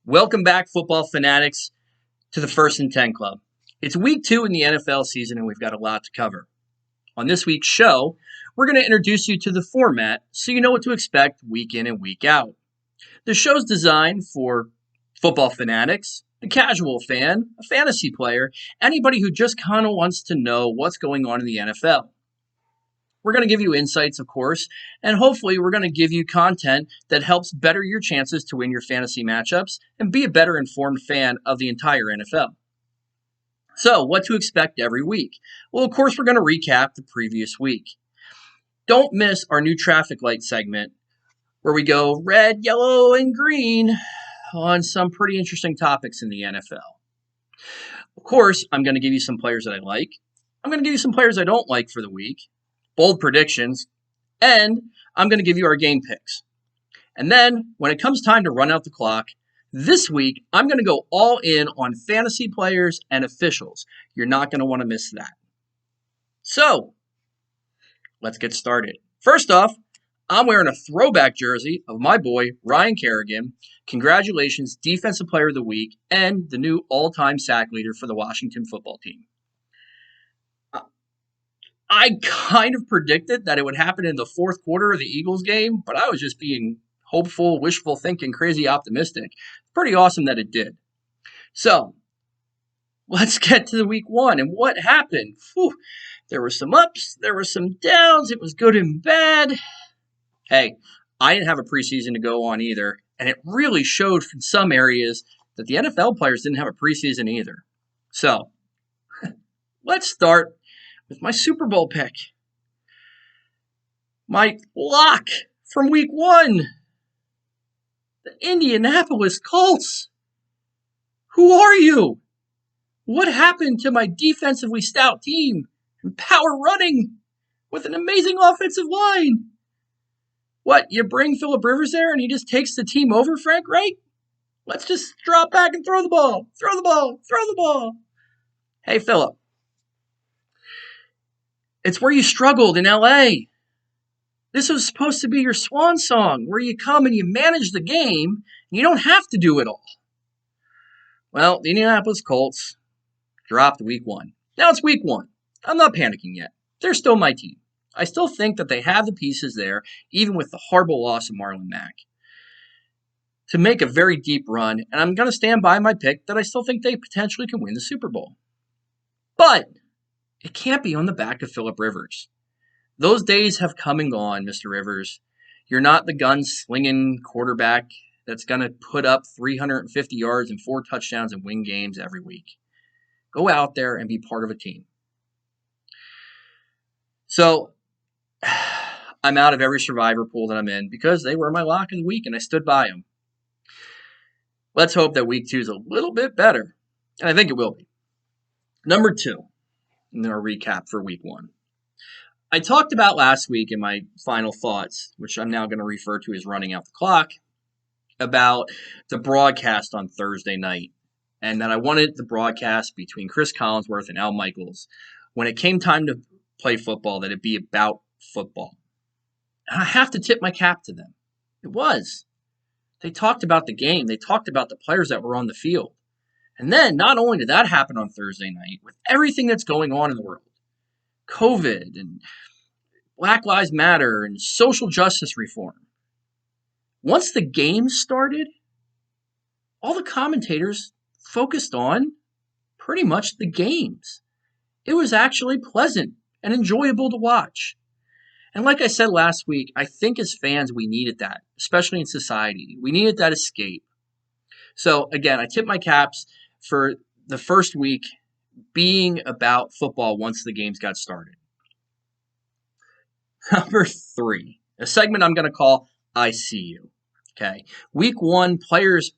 Welcome back, football fanatics, to the First and 10 Club. It's week 2 in the NFL season, and we've got a lot to cover. On this week's show, we're going to introduce you to the format so you know what to expect week in and week out. The show's designed for football fanatics, the casual fan, a fantasy player, anybody who just kind of wants to know what's going on in the NFL. We're going to give you insights, of course, and hopefully we're going to give you content that helps better your chances to win your fantasy matchups and be a better informed fan of the entire NFL. So, what to expect every week? Well, of course, we're going to recap the previous week. Don't miss our new traffic light segment where we go red, yellow, and green on some pretty interesting topics in the NFL. Of course, I'm going to give you some players that I like. I'm going to give you some players I don't like for the week. Bold predictions, and I'm going to give you our game picks. And then, when it comes time to run out the clock, this week, I'm going to go all in on fantasy players and officials. You're not going to want to miss that. So, let's get started. First off, I'm wearing a throwback jersey of my boy, Ryan Kerrigan. Congratulations, Defensive Player of the Week, and the new all-time sack leader for the Washington football team. I kind of predicted that it would happen in the fourth quarter of the Eagles game, but I was just being hopeful, wishful thinking, crazy optimistic. Pretty awesome that it did. So, let's get to the week 1 and what happened. Whew. There were some ups, there were some downs, it was good and bad. Hey, I didn't have a preseason to go on either, and it really showed in some areas that the NFL players didn't have a preseason either. So, let's start with my Super Bowl pick. My lock from week 1. The Indianapolis Colts. Who are you? What happened to my defensively stout team and power running with an amazing offensive line? What, you bring Phillip Rivers there and he just takes the team over, Frank Reich? Let's just drop back and throw the ball. Throw the ball. Throw the ball. Hey, Phillip. It's where you struggled in LA. This was supposed to be your swan song, where you come and you manage the game, and you don't have to do it all. Well, the Indianapolis Colts dropped week 1. Now it's week 1. I'm not panicking yet. They're still my team. I still think that they have the pieces there, even with the horrible loss of Marlon Mack, to make a very deep run, and I'm going to stand by my pick that I still think they potentially can win the Super Bowl. But it can't be on the back of Phillip Rivers. Those days have come and gone, Mr. Rivers. You're not the gun-slinging quarterback that's going to put up 350 yards and 4 touchdowns and win games every week. Go out there and be part of a team. So, I'm out of every survivor pool that I'm in because they were my lock of the week and I stood by them. Let's hope that week 2 is a little bit better. And I think it will be. Number 2. And then a recap for week 1. I talked about last week in my final thoughts, which I'm now going to refer to as running out the clock, about the broadcast on Thursday night, and that I wanted the broadcast between Chris Collinsworth and Al Michaels, when it came time to play football, that it be about football. And I have to tip my cap to them. It was. They talked about the game. They talked about the players that were on the field. And then, not only did that happen on Thursday night, with everything that's going on in the world, COVID and Black Lives Matter and social justice reform, once the game started, all the commentators focused on pretty much the games. It was actually pleasant and enjoyable to watch. And like I said last week, I think as fans we needed that, especially in society. We needed that escape. So again, I tip my caps for the first week being about football once the games got started. Number 3, a segment I'm going to call I See You. Okay, week 1, players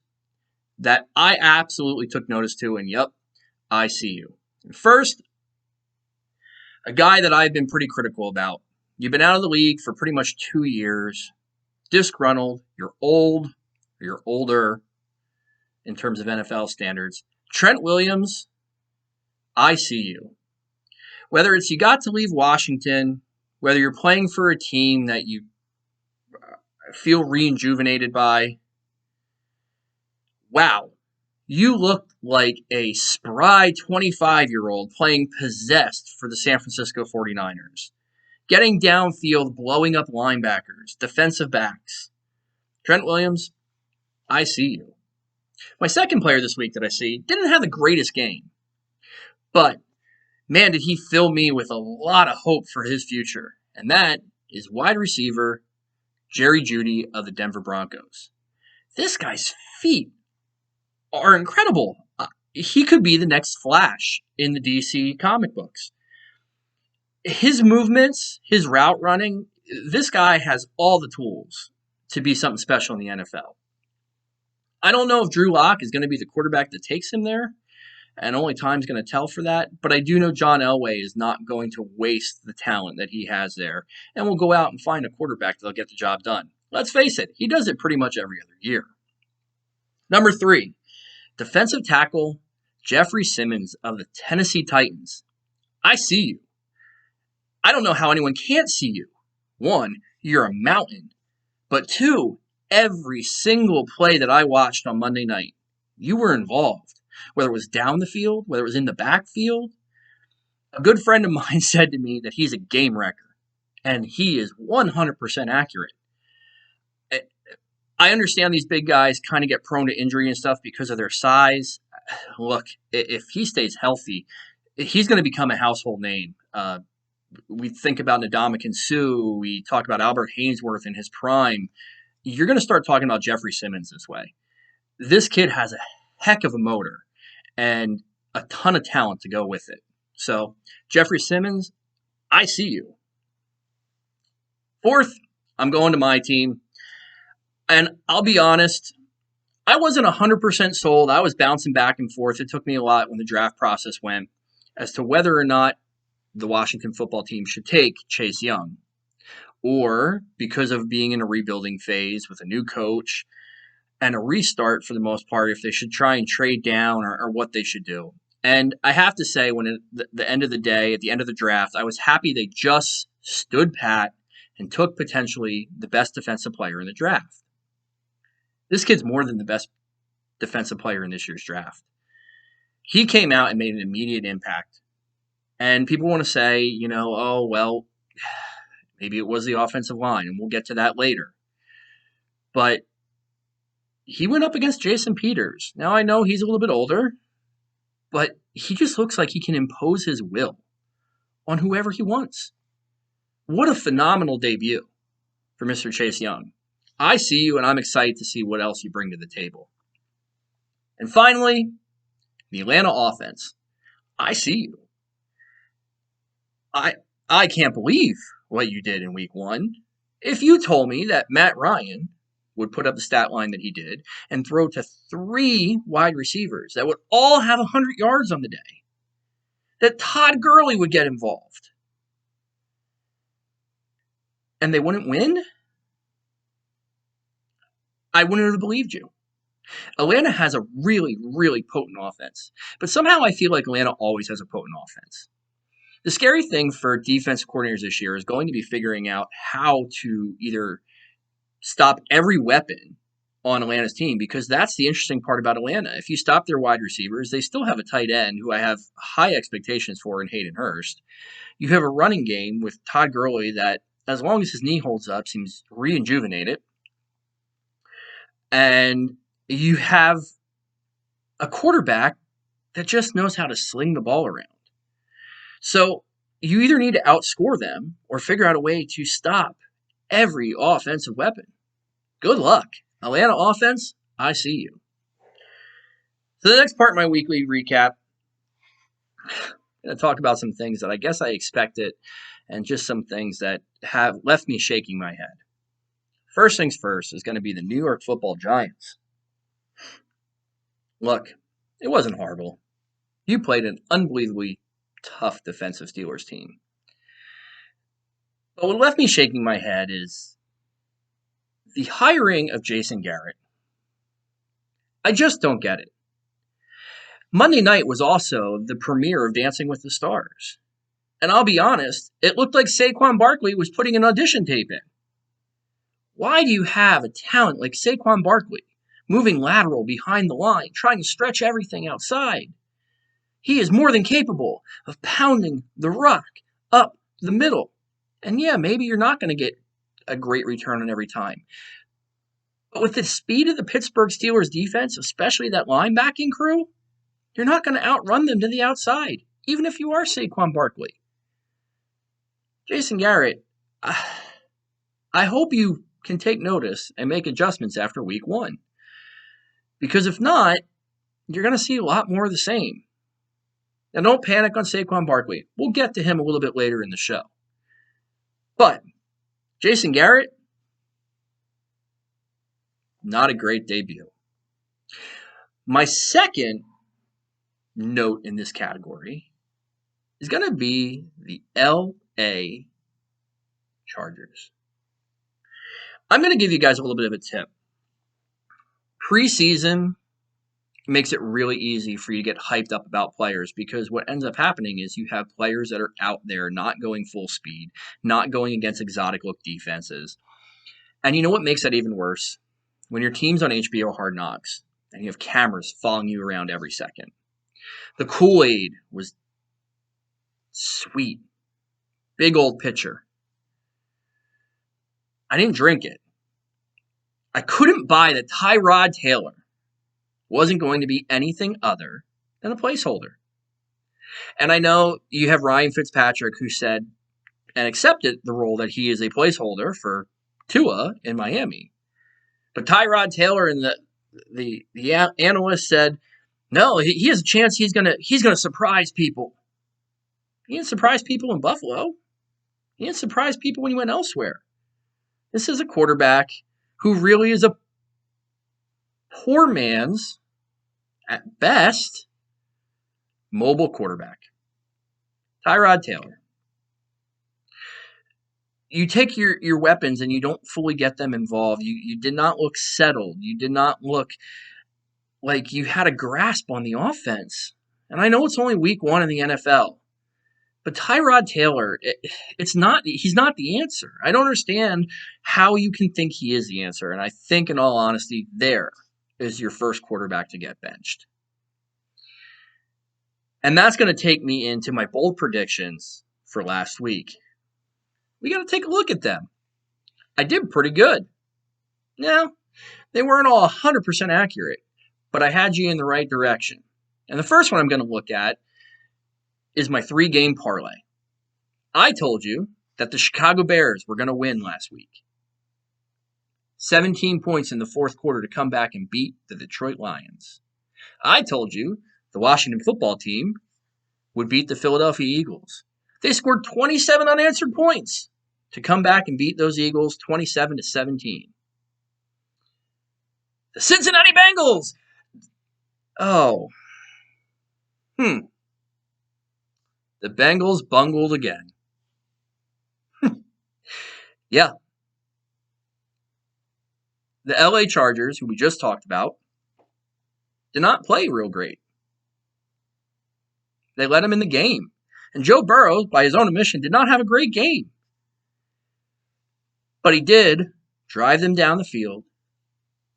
that I absolutely took notice to, and yep, I see you. First, a guy that I've been pretty critical about. You've been out of the league for pretty much 2 years, disgruntled, you're old, you're older in terms of NFL standards. Trent Williams, I see you. Whether it's you got to leave Washington, whether you're playing for a team that you feel rejuvenated by, wow, you looked like a spry 25-year-old playing possessed for the San Francisco 49ers. Getting downfield, blowing up linebackers, defensive backs. Trent Williams, I see you. My second player this week that I see didn't have the greatest game, but man, did he fill me with a lot of hope for his future. And that is wide receiver Jerry Jeudy of the Denver Broncos. This guy's feet are incredible. He could be the next Flash in the DC comic books. His movements, his route running, this guy has all the tools to be something special in the NFL. I don't know if Drew Lock is going to be the quarterback that takes him there, and only time's going to tell for that. But I do know John Elway is not going to waste the talent that he has there, and will go out and find a quarterback that'll get the job done. Let's face it, he does it pretty much every other year. Number 3, defensive tackle Jeffrey Simmons of the Tennessee Titans. I see you. I don't know how anyone can't see you. 1, you're a mountain. But 2, every single play that I watched on Monday night, you were involved. Whether it was down the field, whether it was in the backfield. A good friend of mine said to me that he's a game wrecker. And he is 100% accurate. I understand these big guys kind of get prone to injury and stuff because of their size. Look, if he stays healthy, he's going to become a household name. We think about Ndamukong Suh. We talk about Albert Haynesworth in his prime. You're going to start talking about Jeffrey Simmons this way. This kid has a heck of a motor and a ton of talent to go with it. So, Jeffrey Simmons, I see you. 4th, I'm going to my team. And I'll be honest, I wasn't 100% sold. I was bouncing back and forth. It took me a lot when the draft process went as to whether or not the Washington football team should take Chase Young, or because of being in a rebuilding phase with a new coach and a restart for the most part, if they should try and trade down or what they should do. And I have to say, when at the end of the day, at the end of the draft, I was happy they just stood pat and took potentially the best defensive player in the draft. This kid's more than the best defensive player in this year's draft. He came out and made an immediate impact. And people want to say, oh, well, maybe it was the offensive line, and we'll get to that later. But he went up against Jason Peters. Now, I know he's a little bit older, but he just looks like he can impose his will on whoever he wants. What a phenomenal debut for Mr. Chase Young. I see you, and I'm excited to see what else you bring to the table. And finally, the Atlanta offense. I see you. I can't believe what you did in week 1. If you told me that Matt Ryan would put up the stat line that he did and throw to 3 wide receivers that would all have 100 yards on the day, that Todd Gurley would get involved, and they wouldn't win, I wouldn't have believed you. Atlanta has a really, really potent offense, but somehow I feel like Atlanta always has a potent offense. The scary thing for defensive coordinators this year is going to be figuring out how to either stop every weapon on Atlanta's team, because that's the interesting part about Atlanta. If you stop their wide receivers, they still have a tight end who I have high expectations for in Hayden Hurst. You have a running game with Todd Gurley that, as long as his knee holds up, seems rejuvenated. And you have a quarterback that just knows how to sling the ball around. So you either need to outscore them or figure out a way to stop every offensive weapon. Good luck. Atlanta offense, I see you. So the next part of my weekly recap, I'm going to talk about some things that I guess I expected and just some things that have left me shaking my head. First things first is going to be the New York Football Giants. Look, it wasn't horrible. You played an unbelievably tough defensive Steelers team. But what left me shaking my head is the hiring of Jason Garrett. I just don't get it. Monday night was also the premiere of Dancing with the Stars. And I'll be honest, it looked like Saquon Barkley was putting an audition tape in. Why do you have a talent like Saquon Barkley moving lateral behind the line, trying to stretch everything outside. He is more than capable of pounding the rock up the middle. And yeah, maybe you're not going to get a great return on every time. But with the speed of the Pittsburgh Steelers defense, especially that linebacking crew, you're not going to outrun them to the outside, even if you are Saquon Barkley. Jason Garrett, I hope you can take notice and make adjustments after week 1. Because if not, you're going to see a lot more of the same. Now, don't panic on Saquon Barkley. We'll get to him a little bit later in the show. But Jason Garrett, not a great debut. My second note in this category is going to be the LA Chargers. I'm going to give you guys a little bit of a tip. Preseason makes it really easy for you to get hyped up about players because what ends up happening is you have players that are out there not going full speed, not going against exotic look defenses. And you know what makes that even worse? When your team's on HBO Hard Knocks and you have cameras following you around every second. The Kool-Aid was sweet. Big old pitcher. I didn't drink it. I couldn't buy that Tyrod Taylor wasn't going to be anything other than a placeholder. And I know you have Ryan Fitzpatrick who said and accepted the role that he is a placeholder for Tua in Miami. But Tyrod Taylor and the analyst said, no, he has a chance he's gonna surprise people. He didn't surprise people in Buffalo. He didn't surprise people when he went elsewhere. This is a quarterback who really is a poor man's, at best, mobile quarterback. Tyrod Taylor. You take your weapons and you don't fully get them involved. You did not look settled. You did not look like you had a grasp on the offense. And I know it's only week 1 in the NFL. But Tyrod Taylor, he's not the answer. I don't understand how you can think he is the answer. And I think, in all honesty, there is your first quarterback to get benched. And that's going to take me into my bold predictions for last week. We got to take a look at them. I did pretty good. Now, they weren't all 100% accurate, but I had you in the right direction. And the first one I'm going to look at is my 3-game parlay. I told you that the Chicago Bears were going to win last week. 17 points in the fourth quarter to come back and beat the Detroit Lions. I told you the Washington football team would beat the Philadelphia Eagles. They scored 27 unanswered points to come back and beat those Eagles 27-17. The Cincinnati Bengals. The Bengals bungled again. Yeah. The LA Chargers, who we just talked about, did not play real great. They let him in the game. And Joe Burrow, by his own admission, did not have a great game. But he did drive them down the field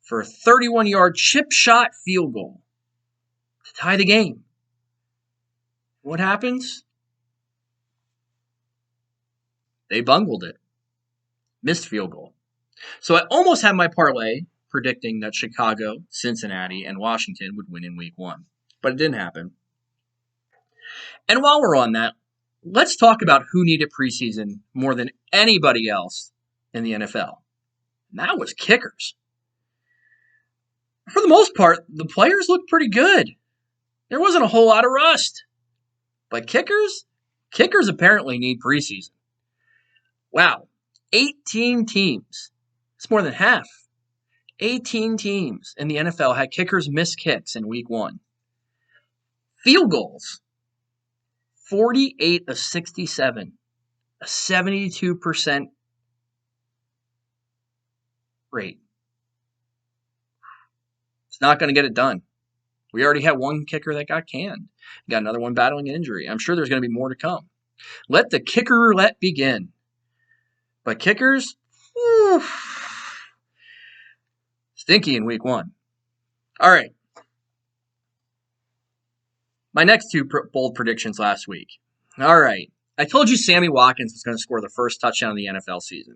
for a 31-yard chip shot field goal to tie the game. What happens? They bungled it. Missed field goal. So I almost had my parlay predicting that Chicago, Cincinnati, and Washington would win in week 1. But it didn't happen. And while we're on that, let's talk about who needed preseason more than anybody else in the NFL. And that was kickers. For the most part, the players looked pretty good. There wasn't a whole lot of rust. But kickers apparently need preseason. Wow, 18 teams. It's more than half. 18 teams in the NFL had kickers miss kicks in week 1. Field goals. 48 of 67, a 72% rate. It's not going to get it done. We already had one kicker that got canned. Got another one battling an injury. I'm sure there's going to be more to come. Let the kicker roulette begin. But kickers, stinky in week 1. All right. My next two bold predictions last week. All right. I told you Sammy Watkins was going to score the first touchdown of the NFL season.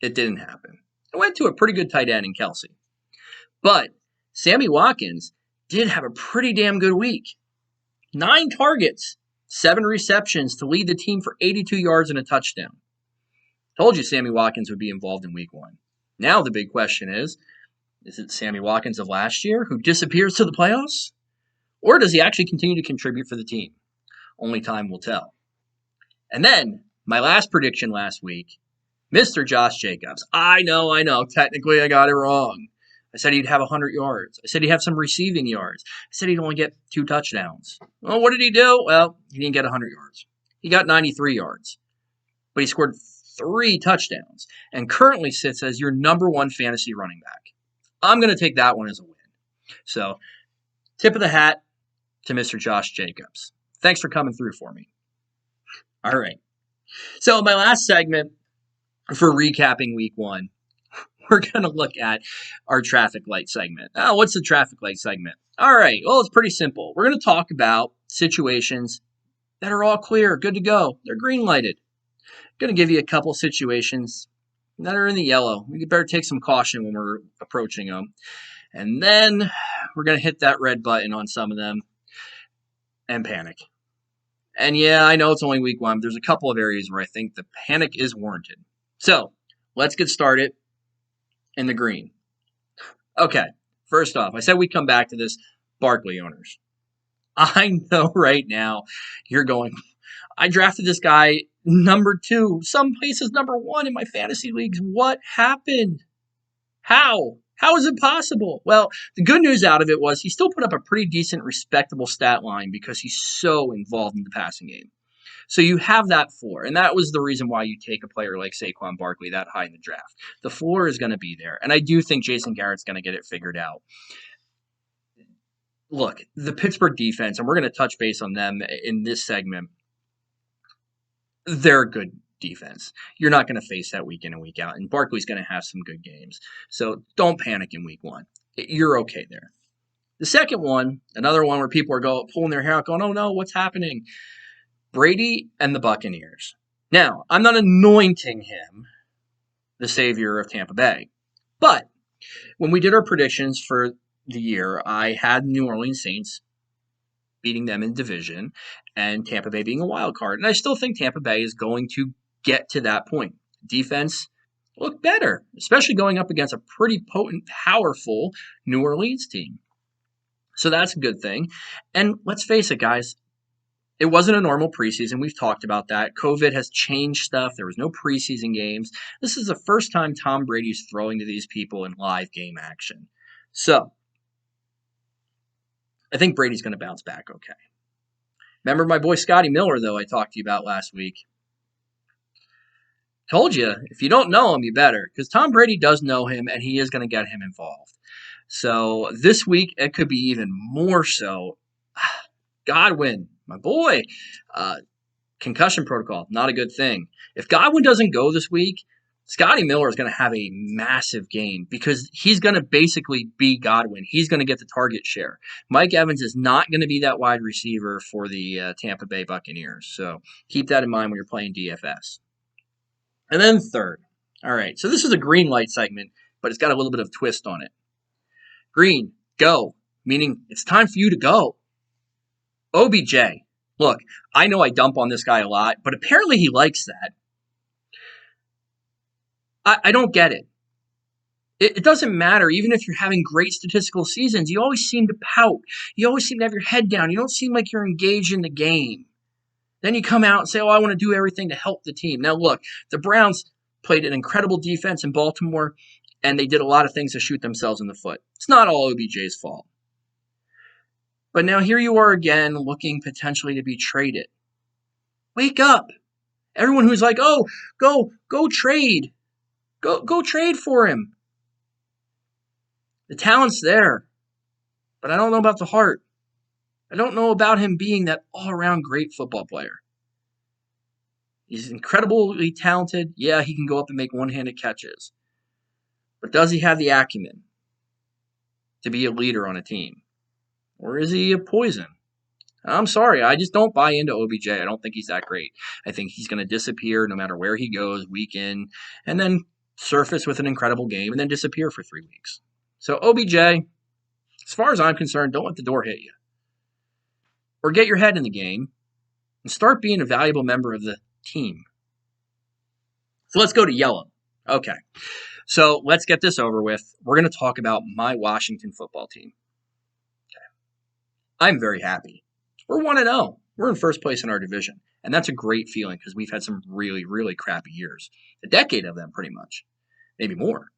It didn't happen. It went to a pretty good tight end in Kelsey. But Sammy Watkins did have a pretty damn good week. 9 targets, 7 receptions to lead the team for 82 yards and a touchdown. Told you Sammy Watkins would be involved in week 1. Now the big question is it Sammy Watkins of last year who disappears to the playoffs? Or does he actually continue to contribute for the team? Only time will tell. And then, my last prediction last week, Mr. Josh Jacobs. I know. Technically, I got it wrong. I said he'd have 100 yards. I said he'd have some receiving yards. I said he'd only get 2 touchdowns. Well, what did he do? Well, he didn't get 100 yards. He got 93 yards. But he scored 3 touchdowns and currently sits as your number 1 fantasy running back. I'm going to take that one as a win. So, tip of the hat to Mr. Josh Jacobs. Thanks for coming through for me. All right. So, my last segment for recapping week 1, we're going to look at our traffic light segment. What's the traffic light segment? All right. Well, it's pretty simple. We're going to talk about situations that are all clear, good to go. They're green lighted. Going to give you a couple situations that are in the yellow. We better take some caution when we're approaching them. And then we're going to hit that red button on some of them and panic. And yeah, I know it's only week 1, but there's a couple of areas where I think the panic is warranted. So let's get started in the green. Okay, first off, I said we'd come back to this Barkley owners. I know right now you're going, I drafted this guy number 2, some places number 1 in my fantasy leagues. What happened? How? How is it possible? Well, the good news out of it was he still put up a pretty decent, respectable stat line because he's so involved in the passing game. So you have that floor, and that was the reason why you take a player like Saquon Barkley that high in the draft. The floor is going to be there, and I do think Jason Garrett's going to get it figured out. Look, the Pittsburgh defense, and we're going to touch base on them in this segment, they're a good defense. You're not going to face that week in and week out, and Barkley's going to have some good games. So don't panic in week 1. You're okay there. The second one, another one where people are pulling their hair out going, oh no, what's happening? Brady and the Buccaneers. Now, I'm not anointing him the savior of Tampa Bay, but when we did our predictions for the year, I had New Orleans Saints beating them in division and Tampa Bay being a wild card. And I still think Tampa Bay is going to get to that point. Defense looked better, especially going up against a pretty potent, powerful New Orleans team. So that's a good thing. And let's face it, guys, it wasn't a normal preseason. We've talked about that. COVID has changed stuff. There was no preseason games. This is the first time Tom Brady's throwing to these people in live game action. So I think Brady's going to bounce back okay. Remember my boy Scotty Miller, though, I talked to you about last week? Told you, if you don't know him, you better. Because Tom Brady does know him, and he is going to get him involved. So this week, it could be even more so. Godwin, my boy, concussion protocol, not a good thing. If Godwin doesn't go this week, Scotty Miller is going to have a massive game because he's going to basically be Godwin. He's going to get the target share. Mike Evans is not going to be that wide receiver for the Tampa Bay Buccaneers. So keep that in mind when you're playing DFS. And then third. All right, so this is a green light segment, but it's got a little bit of twist on it. Green, go, meaning it's time for you to go. OBJ. Look, I know I dump on this guy a lot, but apparently he likes that. I don't get it. It doesn't matter. Even if you're having great statistical seasons, you always seem to pout. You always seem to have your head down. You don't seem like you're engaged in the game. Then you come out and say, oh, I want to do everything to help the team. Now, look, the Browns played an incredible defense in Baltimore, and they did a lot of things to shoot themselves in the foot. It's not all OBJ's fault. But now here you are again looking potentially to be traded. Wake up. Everyone who's like, oh, go trade. Go trade for him. The talent's there, but I don't know about the heart. I don't know about him being that all-around great football player. He's incredibly talented. Yeah, he can go up and make one-handed catches. But does he have the acumen? to be a leader on a team? Or is he a poison? I'm sorry, I just don't buy into OBJ. I don't think he's that great. I think he's going to disappear no matter where he goes week in, and then surface with an incredible game, and then disappear for 3 weeks. So OBJ, as far as I'm concerned, don't let the door hit you. Or get your head in the game and start being a valuable member of the team. So let's go to yellow. Okay, so let's get this over with. We're going to talk about my Washington football team. Okay. I'm very happy. We're 1-0. We're in first place in our division. And that's a great feeling because we've had some really, really crappy years. A decade of them, pretty much. Maybe more.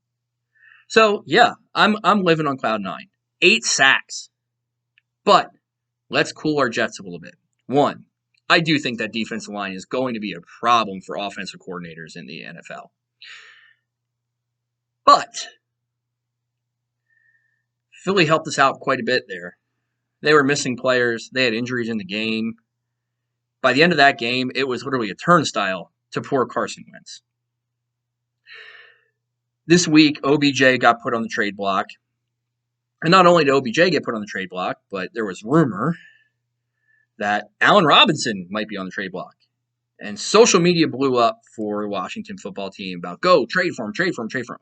So, yeah, I'm living on cloud 9. 8 sacks. But let's cool our jets a little bit. 1, I do think that defensive line is going to be a problem for offensive coordinators in the NFL. But Philly helped us out quite a bit there. They were missing players. They had injuries in the game. By the end of that game, it was literally a turnstile to poor Carson Wentz. This week, OBJ got put on the trade block. And not only did OBJ get put on the trade block, but there was rumor that Allen Robinson might be on the trade block. And social media blew up for the Washington football team about, go, trade for him, trade for him, trade for him.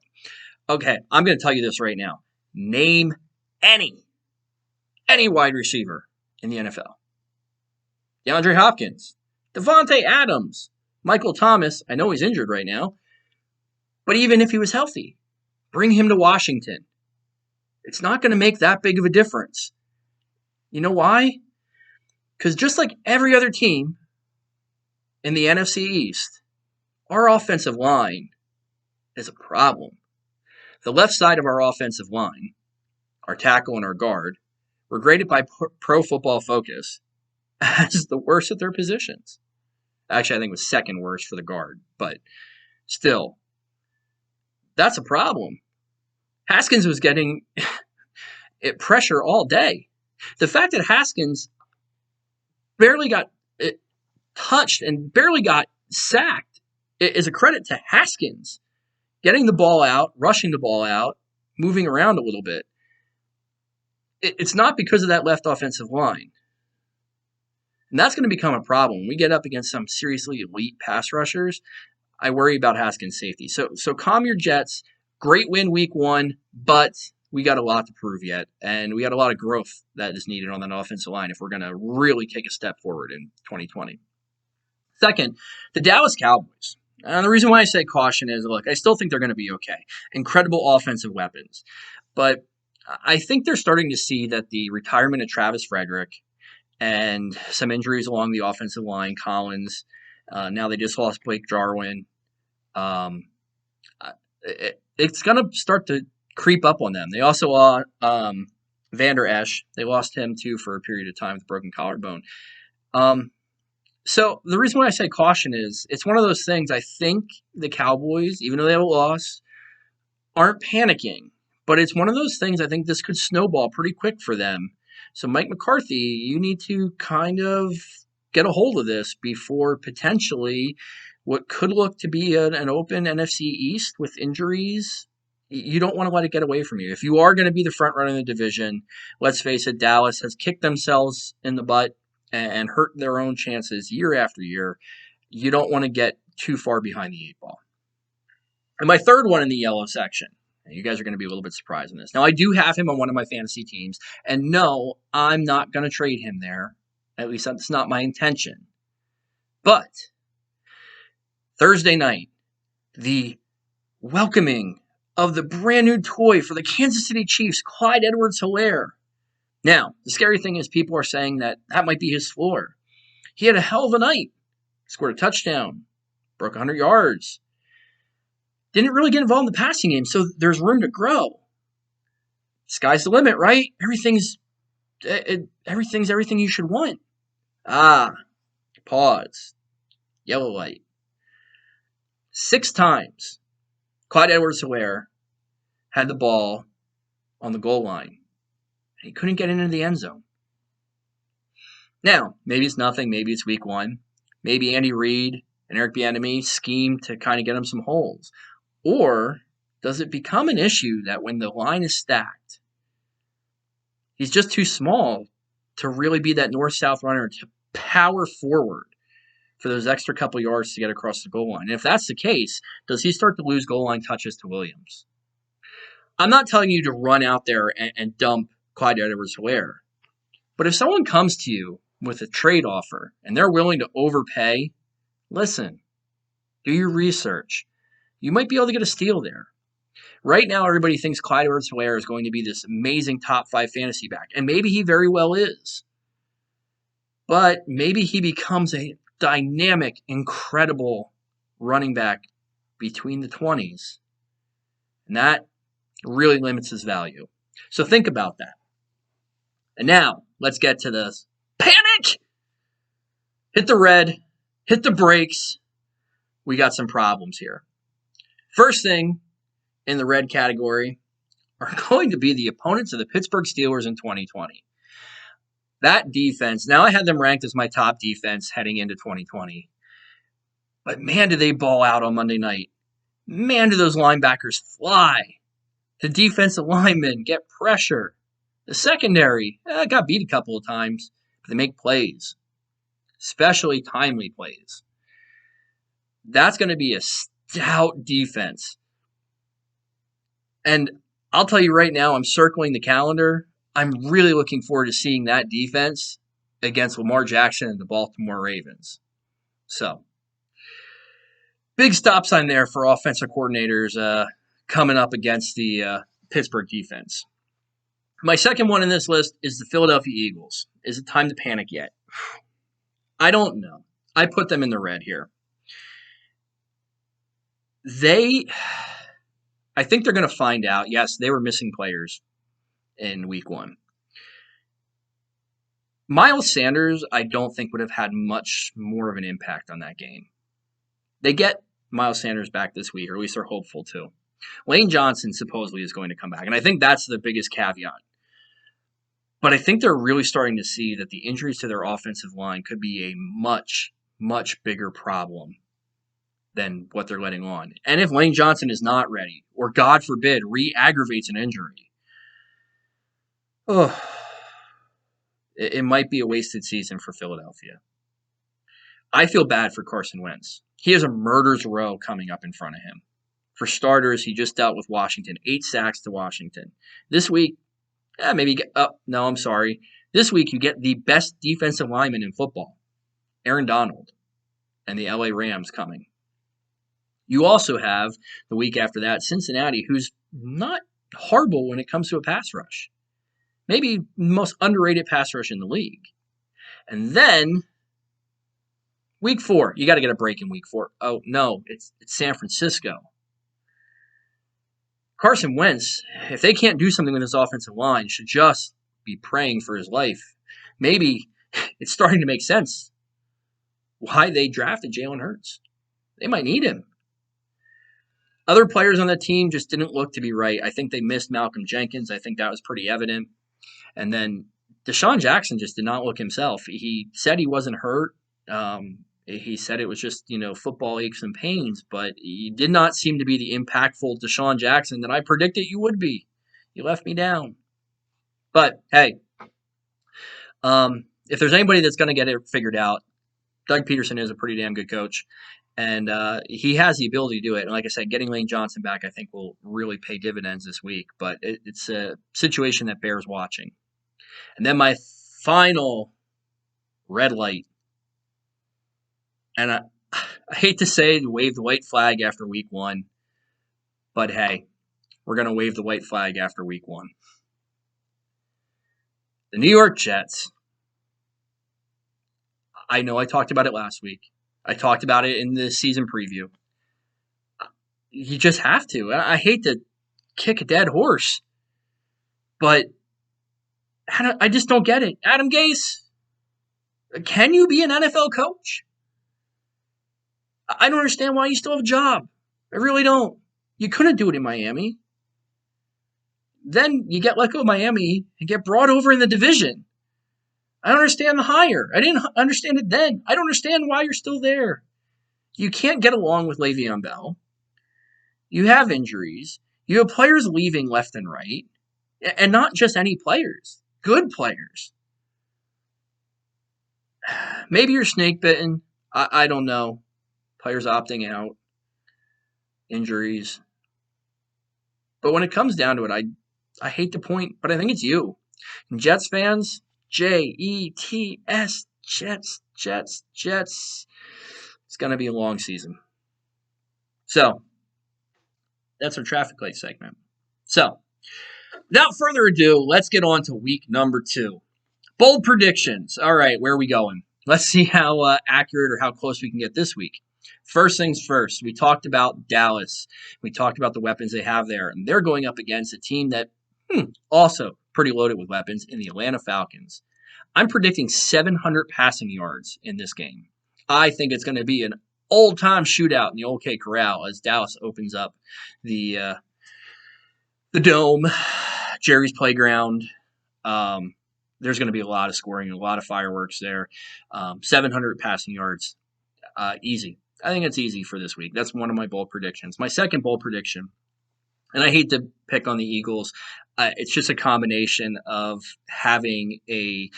Okay, I'm going to tell you this right now. Name any wide receiver in the NFL. DeAndre Hopkins, Devontae Adams, Michael Thomas. I know he's injured right now. But even if he was healthy, bring him to Washington. It's not going to make that big of a difference. You know why? Because just like every other team in the NFC East, our offensive line is a problem. The left side of our offensive line, our tackle and our guard, were graded by Pro Football Focus as the worst at their positions. Actually, I think it was second worst for the guard, but still, that's a problem. Haskins was getting pressure all day. The fact that Haskins barely got touched and barely got sacked is a credit to Haskins. Getting the ball out, rushing the ball out, moving around a little bit. It's not because of that left offensive line. And that's going to become a problem. When we get up against some seriously elite pass rushers, I worry about Haskins' safety. So calm your jets. Great win week 1, but we got a lot to prove yet. And we got a lot of growth that is needed on that offensive line if we're going to really take a step forward in 2020. Second, the Dallas Cowboys. And the reason why I say caution is, look, I still think they're going to be okay. Incredible offensive weapons. But I think they're starting to see that the retirement of Travis Frederick and some injuries along the offensive line, Collins, now they just lost Blake Jarwin. It's going to start to creep up on them. They also lost Vander Esch. They lost him, too, for a period of time with a broken collarbone. So the reason why I say caution is it's one of those things. I think the Cowboys, even though they have a loss, aren't panicking. But it's one of those things I think this could snowball pretty quick for them. So Mike McCarthy, you need to kind of get a hold of this before potentially what could look to be an open NFC East with injuries. You don't want to let it get away from you. If you are going to be the front runner in the division, let's face it, Dallas has kicked themselves in the butt and hurt their own chances year after year. You don't want to get too far behind the 8 ball. And my third one in the yellow section, and you guys are going to be a little bit surprised in this. Now, I do have him on one of my fantasy teams, and no, I'm not going to trade him there. At least that's not my intention. But Thursday night, the welcoming of the brand new toy for the Kansas City Chiefs, Clyde Edwards-Helaire. Now, the scary thing is people are saying that might be his floor. He had a hell of a night. Scored a touchdown. Broke 100 yards. Didn't really get involved in the passing game, so there's room to grow. Sky's the limit, right? Everything's everything you should want. Pause. Yellow light. 6 times, Clyde Edwards-Helaire had the ball on the goal line. He couldn't get into the end zone. Now, maybe it's nothing. Maybe it's week 1. Maybe Andy Reid and Eric Bieniemy scheme to kind of get him some holes. Or does it become an issue that when the line is stacked, He's just too small to really be that north-south runner to power forward for those extra couple yards to get across the goal line. And if that's the case, does he start to lose goal line touches to Williams? I'm not telling you to run out there and dump Clyde Edwards-Helaire. But if someone comes to you with a trade offer and they're willing to overpay, listen, do your research. You might be able to get a steal there. Right now, everybody thinks Clyde Edwards-Helaire is going to be this amazing top 5 fantasy back, and maybe he very well is. But maybe he becomes a dynamic, incredible running back between the 20s, and that really limits his value. So think about that. And now, let's get to this. Panic! Hit the red. Hit the brakes. We got some problems here. First thing in the red category are going to be the opponents of the Pittsburgh Steelers in 2020. That defense, now I had them ranked as my top defense heading into 2020. But man, did they ball out on Monday night. Man, do those linebackers fly. The defensive linemen get pressure. The secondary got beat a couple of times, but they make plays, especially timely plays. That's going to be a stout defense. And I'll tell you right now, I'm circling the calendar. I'm really looking forward to seeing that defense against Lamar Jackson and the Baltimore Ravens. So, big stop sign there for offensive coordinators coming up against the Pittsburgh defense. My second one in this list is the Philadelphia Eagles. Is it time to panic yet? I don't know. I put them in the red here. I think they're going to find out, yes, they were missing players in week 1. Miles Sanders, I don't think would have had much more of an impact on that game. They get Miles Sanders back this week, or at least they're hopeful to. Lane Johnson supposedly is going to come back, and I think that's the biggest caveat. But I think they're really starting to see that the injuries to their offensive line could be a much, much bigger problem than what they're letting on. And if Lane Johnson is not ready, or God forbid, re-aggravates an injury, it might be a wasted season for Philadelphia. I feel bad for Carson Wentz. He has a murder's row coming up in front of him. For starters, he just dealt with Washington. 8 sacks to Washington. This week, This week you get the best defensive lineman in football, Aaron Donald, and the LA Rams coming. You also have, the week after that, Cincinnati, who's not horrible when it comes to a pass rush. Maybe the most underrated pass rush in the league. And then, week 4, you got to get a break in week 4. Oh, no, it's San Francisco. Carson Wentz, if they can't do something with his offensive line, should just be praying for his life. Maybe it's starting to make sense why they drafted Jalen Hurts. They might need him. Other players on the team just didn't look to be right. I think they missed Malcolm Jenkins. I think that was pretty evident. And then Deshaun Jackson just did not look himself. He said he wasn't hurt. He said it was just, football aches and pains, but he did not seem to be the impactful Deshaun Jackson that I predicted you would be. You left me down. But, hey, if there's anybody that's going to get it figured out, Doug Peterson is a pretty damn good coach, and he has the ability to do it. And like I said, getting Lane Johnson back I think will really pay dividends this week, but it's a situation that bears watching. And then my final red light. And I hate to say wave the white flag after week 1, but hey, we're going to wave the white flag after week 1. The New York Jets. I know I talked about it last week. I talked about it in the season preview. You just have to. I hate to kick a dead horse, but I just don't get it. Adam Gase, can you be an NFL coach? I don't understand why you still have a job. I really don't. You couldn't do it in Miami. Then you get let go of Miami and get brought over in the division. I don't understand the hire. I didn't understand it then. I don't understand why you're still there. You can't get along with Le'Veon Bell. You have injuries. You have players leaving left and right. And not just any players. good players. Maybe you're snake bitten. I don't know. Players opting out, injuries. But when it comes down to it, I hate to point, but I think it's you. And Jets fans, Jets, Jets. It's going to be a long season. So, that's our traffic light segment. So, without further ado, let's get on to week number 2. Bold predictions. All right, where are we going? Let's see how accurate or how close we can get this week. First things first, we talked about Dallas. We talked about the weapons they have there. And they're going up against a team that also pretty loaded with weapons in the Atlanta Falcons. I'm predicting 700 passing yards in this game. I think it's going to be an old-time shootout in the Old K Corral as Dallas opens up the dome, Jerry's Playground. There's going to be a lot of scoring and a lot of fireworks there. 700 passing yards, easy. I think it's easy for this week. That's one of my bold predictions. My second bold prediction, and I hate to pick on the Eagles, it's just a combination of having a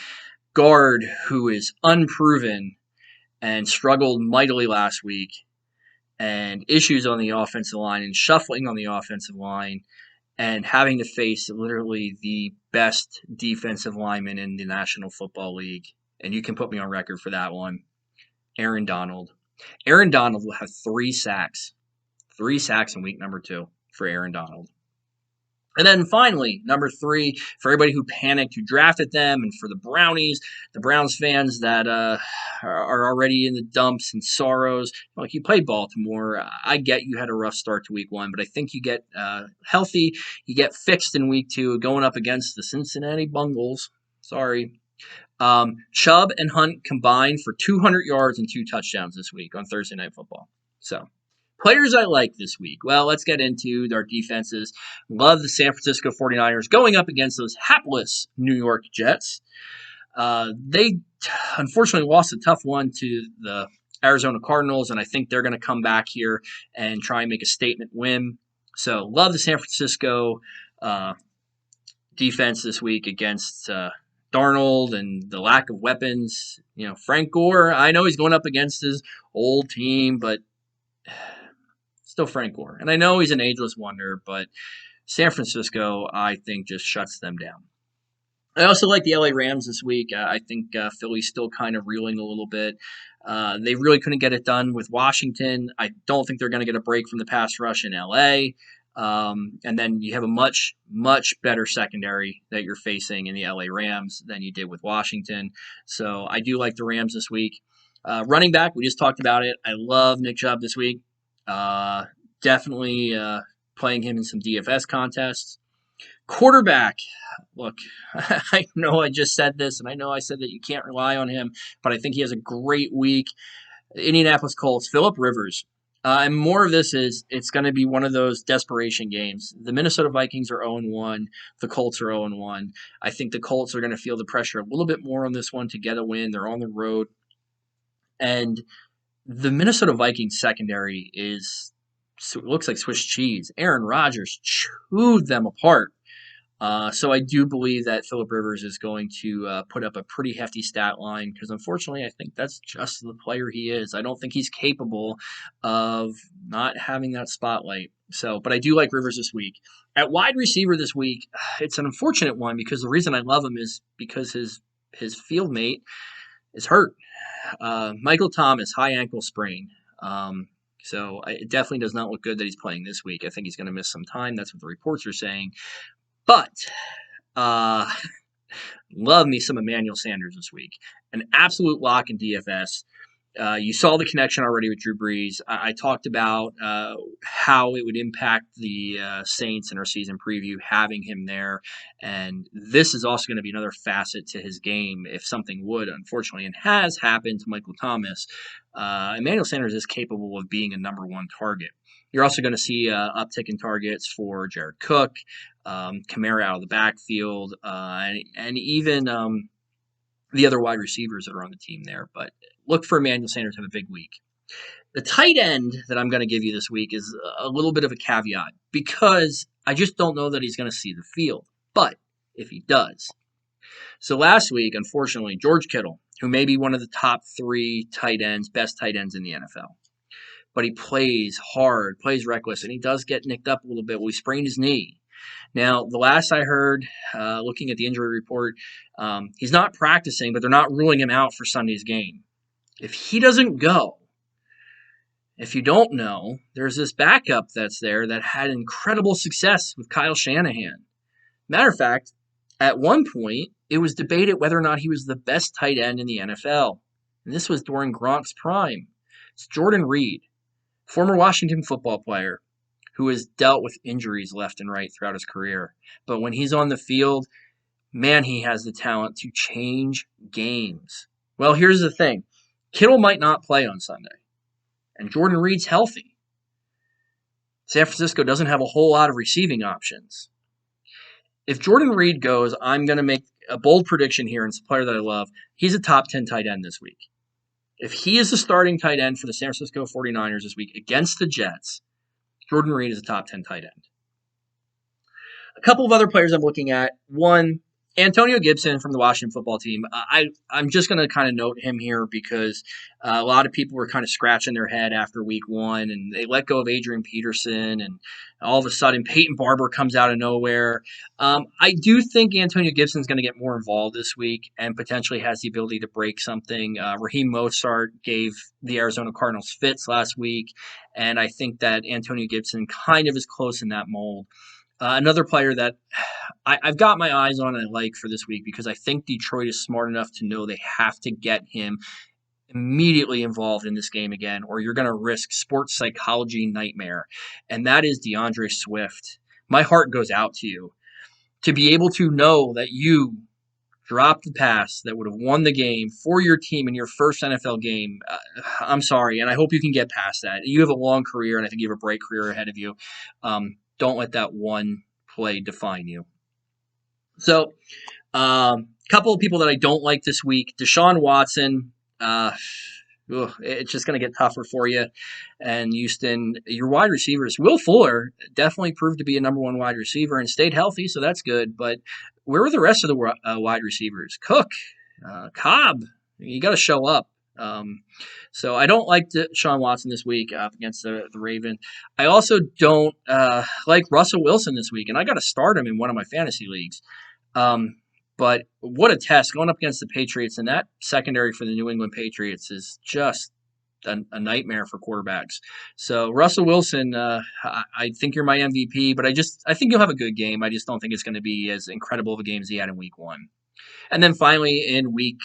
guard who is unproven and struggled mightily last week, and issues on the offensive line and shuffling on the offensive line, and having to face literally the best defensive lineman in the National Football League. And you can put me on record for that one. Aaron Donald. Aaron Donald will have 3 sacks. 3 sacks in week number 2 for Aaron Donald. And then finally, number 3, for everybody who panicked, who drafted them, and for the Brownies, the Browns fans that are already in the dumps and sorrows. Like, you played Baltimore. I get you had a rough start to week 1, but I think you get healthy, you get fixed in week 2, going up against the Cincinnati Bungles. Sorry. Chubb and Hunt combined for 200 yards and 2 touchdowns this week on Thursday Night Football. So, players I like this week. Well, let's get into our defenses. Love the San Francisco 49ers going up against those hapless New York Jets. They unfortunately lost a tough one to the Arizona Cardinals, and I think they're going to come back here and try and make a statement win. So, love the San Francisco defense this week against Darnold and the lack of weapons. You know, Frank Gore, I know he's going up against his old team, but still Frank Gore. And I know he's an ageless wonder, but San Francisco, I think, just shuts them down. I also like the LA Rams this week. I think Philly's still kind of reeling a little bit. They really couldn't get it done with Washington. I don't think they're going to get a break from the pass rush in LA. And then you have a much, much better secondary that you're facing in the LA Rams than you did with Washington. So I do like the Rams this week. Running back, we just talked about it. I love Nick Chubb this week. Definitely playing him in some DFS contests. Quarterback, look, I know I just said this, and I know I said that you can't rely on him, but I think he has a great week. Indianapolis Colts, Phillip Rivers. And more of this is it's going to be one of those desperation games. The Minnesota Vikings are 0-1. The Colts are 0-1. I think the Colts are going to feel the pressure a little bit more on this one to get a win. They're on the road. And the Minnesota Vikings secondary looks like Swiss cheese. Aaron Rodgers chewed them apart. So I do believe that Phillip Rivers is going to put up a pretty hefty stat line because, unfortunately, I think that's just the player he is. I don't think he's capable of not having that spotlight. But I do like Rivers this week. At wide receiver this week, it's an unfortunate one because the reason I love him is because his field mate is hurt. Michael Thomas, high ankle sprain. So it definitely does not look good that he's playing this week. I think he's going to miss some time. That's what the reports are saying. But love me some Emmanuel Sanders this week. An absolute lock in DFS. You saw the connection already with Drew Brees. I talked about how it would impact the Saints in our season preview, having him there. And this is also going to be another facet to his game if something would, unfortunately, and has happened to Michael Thomas. Emmanuel Sanders is capable of being a number 1 target. You're also going to see uptick in targets for Jared Cook, Kamara out of the backfield, and even the other wide receivers that are on the team there. But look for Emmanuel Sanders to have a big week. The tight end that I'm going to give you this week is a little bit of a caveat because I just don't know that he's going to see the field. But if he does, So last week, unfortunately, George Kittle, who may be one of the top 3 tight ends, best tight ends in the NFL, but he plays hard, plays reckless, and he does get nicked up a little bit. Well, he sprained his knee. Now, the last I heard, looking at the injury report, he's not practicing, but they're not ruling him out for Sunday's game. If he doesn't go, if you don't know, there's this backup that's there that had incredible success with Kyle Shanahan. Matter of fact, at one point, it was debated whether or not he was the best tight end in the NFL. And this was during Gronk's prime. It's Jordan Reed, former Washington football player who has dealt with injuries left and right throughout his career. But when he's on the field, man, he has the talent to change games. Well, here's the thing. Kittle might not play on Sunday, and Jordan Reed's healthy. San Francisco doesn't have a whole lot of receiving options. If Jordan Reed goes, I'm going to make a bold prediction here, and it's a player that I love. He's a top 10 tight end this week. If he is the starting tight end for the San Francisco 49ers this week against the Jets, Jordan Reed is a top 10 tight end. A couple of other players I'm looking at. One, Antonio Gibson from the Washington football team. I'm just going to kind of note him here because a lot of people were kind of scratching their head after week 1, and they let go of Adrian Peterson, and all of a sudden Peyton Barber comes out of nowhere. I do think Antonio Gibson's going to get more involved this week and potentially has the ability to break something. Raheem Mostert gave the Arizona Cardinals fits last week, and I think that Antonio Gibson kind of is close in that mold. Another player that I've got my eyes on and I like for this week because I think Detroit is smart enough to know they have to get him immediately involved in this game again, or you're going to risk sports psychology nightmare, and that is DeAndre Swift. My heart goes out to you. To be able to know that you dropped the pass that would have won the game for your team in your first NFL game, I'm sorry, and I hope you can get past that. You have a long career, and I think you have a bright career ahead of you. Don't let that one play define you. So, couple of people that I don't like this week. Deshaun Watson. It's just going to get tougher for you. And Houston, your wide receivers. Will Fuller definitely proved to be a number 1 wide receiver and stayed healthy, so that's good. But where were the rest of the wide receivers? Cook, Cobb. You got to show up. So I don't like Deshaun Watson this week up against the Ravens. I also don't like Russell Wilson this week, and I got to start him in one of my fantasy leagues. But what a test going up against the Patriots, and that secondary for the New England Patriots is just a nightmare for quarterbacks. So Russell Wilson, I think you're my MVP, but I think you'll have a good game. I just don't think it's going to be as incredible of a game as he had in week 1. And then finally in week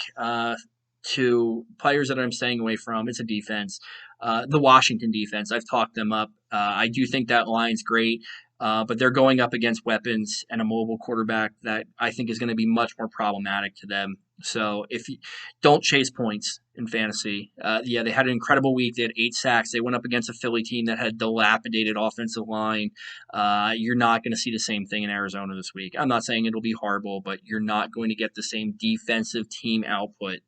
2, players that I'm staying away from, it's a defense. The Washington defense, I've talked them up. I do think that line's great, but they're going up against weapons and a mobile quarterback that I think is going to be much more problematic to them. So if you don't chase points in fantasy, they had an incredible week. They had 8 sacks. They went up against a Philly team that had dilapidated offensive line. You're not going to see the same thing in Arizona this week. I'm not saying it'll be horrible, but you're not going to get the same defensive team output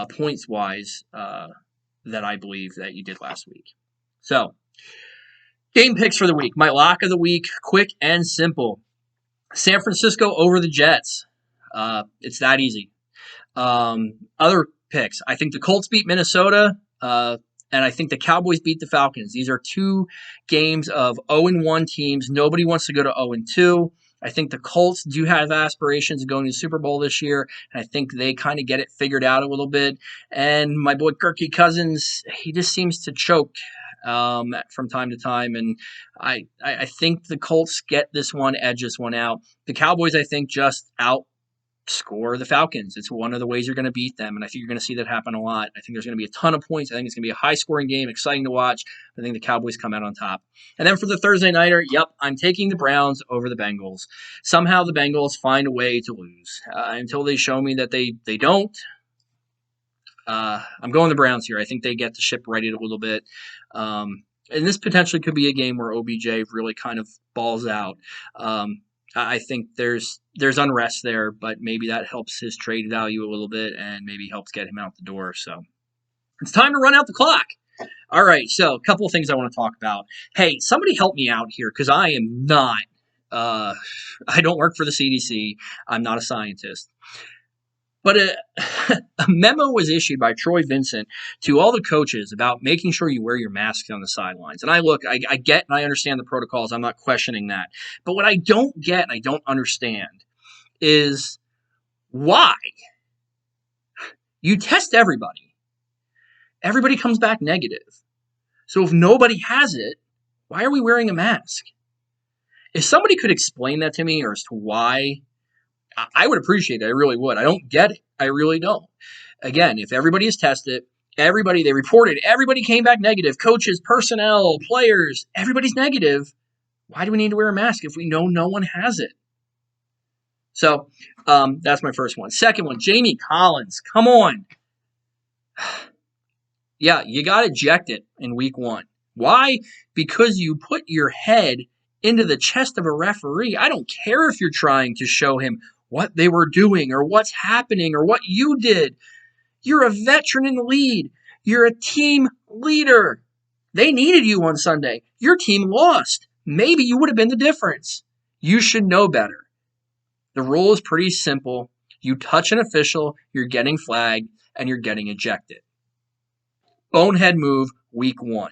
points-wise that I believe that you did last week. So, game picks for the week. My lock of the week, quick and simple. San Francisco over the Jets. It's that easy. Other picks. I think the Colts beat Minnesota, and I think the Cowboys beat the Falcons. These are 2 games of 0-1 teams. Nobody wants to go to 0-2. I think the Colts do have aspirations of going to the Super Bowl this year, and I think they kind of get it figured out a little bit. And my boy Kirky Cousins, he just seems to choke from time to time, and I think the Colts get this one, edge this one out. The Cowboys, I think, just outscore the Falcons. It's one of the ways you're going to beat them, and I think you're going to see that happen a lot. I think there's going to be a ton of points. I think it's going to be a high-scoring game, exciting to watch. I think the Cowboys come out on top. And then for the Thursday nighter, I'm taking the Browns over the Bengals. Somehow the Bengals find a way to lose. Until they show me that they don't, I'm going the Browns here. I think they get the ship righted a little bit. And this potentially could be a game where OBJ really kind of balls out. I think there's unrest there, but maybe that helps his trade value a little bit and maybe helps get him out the door. So it's time to run out the clock. All right, so a couple of things I want to talk about. Hey, somebody help me out here because I am not I don't work for the CDC. I'm not a scientist. But a memo was issued by Troy Vincent to all the coaches about making sure you wear your mask on the sidelines. And I get and I understand the protocols. I'm not questioning that. But what I don't get and I don't understand is why you test everybody. Everybody comes back negative. So if nobody has it, why are we wearing a mask? If somebody could explain that to me or as to why, I would appreciate it. I really would. I don't get it. I really don't. Again, if everybody is tested, they reported, everybody came back negative. Coaches, personnel, players, everybody's negative. Why do we need to wear a mask if we know no one has it? So that's my first one. Second one, Jamie Collins. Come on. Yeah, you got ejected in week 1. Why? Because you put your head into the chest of a referee. I don't care if you're trying to show him what they were doing or what's happening or what you did. You're a veteran in the lead. You're a team leader. They needed you on Sunday. Your team lost. Maybe you would have been the difference. You should know better. The rule is pretty simple. You touch an official, you're getting flagged, and you're getting ejected. Bonehead move, week 1.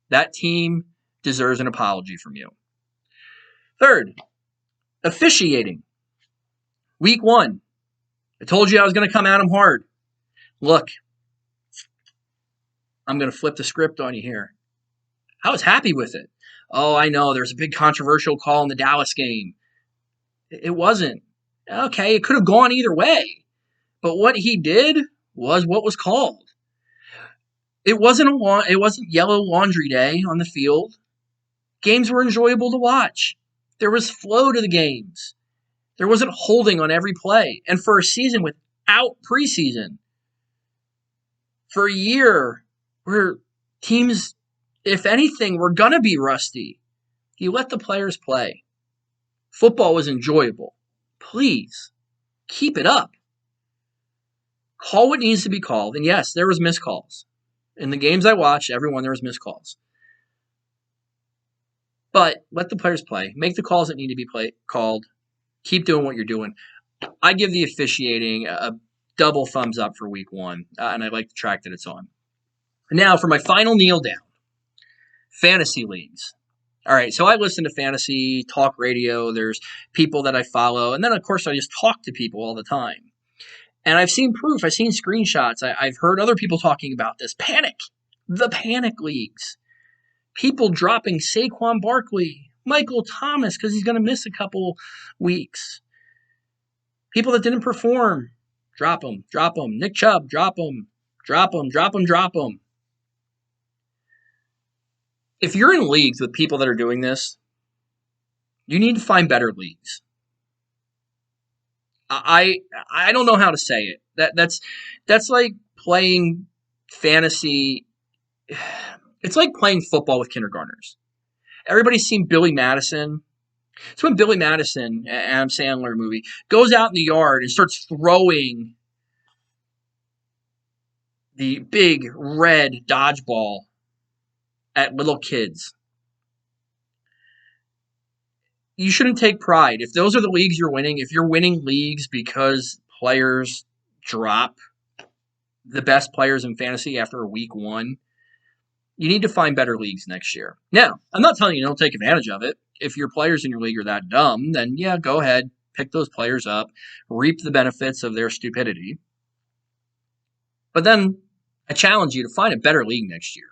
That team deserves an apology from you. Third, officiating. Week 1. I told you I was going to come at him hard. Look, I'm going to flip the script on you here. I was happy with it. Oh, I know, there's a big controversial call in the Dallas game. It wasn't. Okay, it could have gone either way. But what he did was what was called. It wasn't yellow laundry day on the field. Games were enjoyable to watch. There was flow to the games. There wasn't holding on every play. And for a season without preseason, for a year where teams, if anything, were going to be rusty, you let the players play. Football was enjoyable. Please, keep it up. Call what needs to be called. And yes, there was missed calls. In the games I watched, everyone there was missed calls. But let the players play. Make the calls that need to be called. Keep doing what you're doing. I give the officiating a double thumbs up for week 1, and I like the track that it's on. Now for my final kneel down. Fantasy leagues. All right, so I listen to fantasy talk radio. There's people that I follow, and then of course I just talk to people all the time. And I've seen proof. I've seen screenshots. I've heard other people talking about this. Panic. The panic leagues. People dropping Saquon Barkley, Michael Thomas, because he's going to miss a couple weeks. People that didn't perform, drop them. Nick Chubb, drop them. Drop them. If you're in leagues with people that are doing this, you need to find better leagues. I don't know how to say it. That's like playing fantasy. It's like playing football with kindergartners. Everybody's seen Billy Madison. It's when Billy Madison, Adam Sandler movie, goes out in the yard and starts throwing the big red dodgeball at little kids. You shouldn't take pride. If those are the leagues you're winning, if you're winning leagues because players drop the best players in fantasy after week 1, you need to find better leagues next year. Now, I'm not telling you don't take advantage of it. If your players in your league are that dumb, then yeah, go ahead, pick those players up, reap the benefits of their stupidity. But then I challenge you to find a better league next year.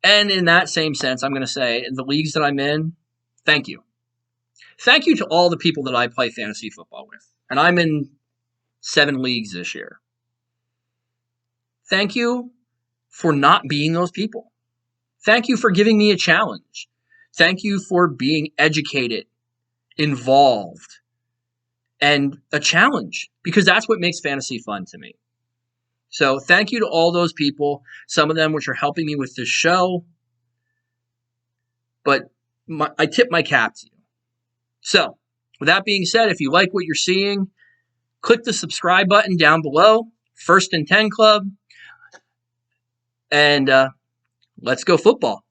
And in that same sense, I'm going to say the leagues that I'm in, thank you. Thank you to all the people that I play fantasy football with. And I'm in 7 leagues this year. Thank you for not being those people. Thank you for giving me a challenge. Thank you for being educated, involved, and a challenge, because that's what makes fantasy fun to me. So thank you to all those people, some of them which are helping me with this show. But I tip my cap to you. So with that being said, if you like what you're seeing, click the subscribe button down below, First and 10 Club, and let's go football.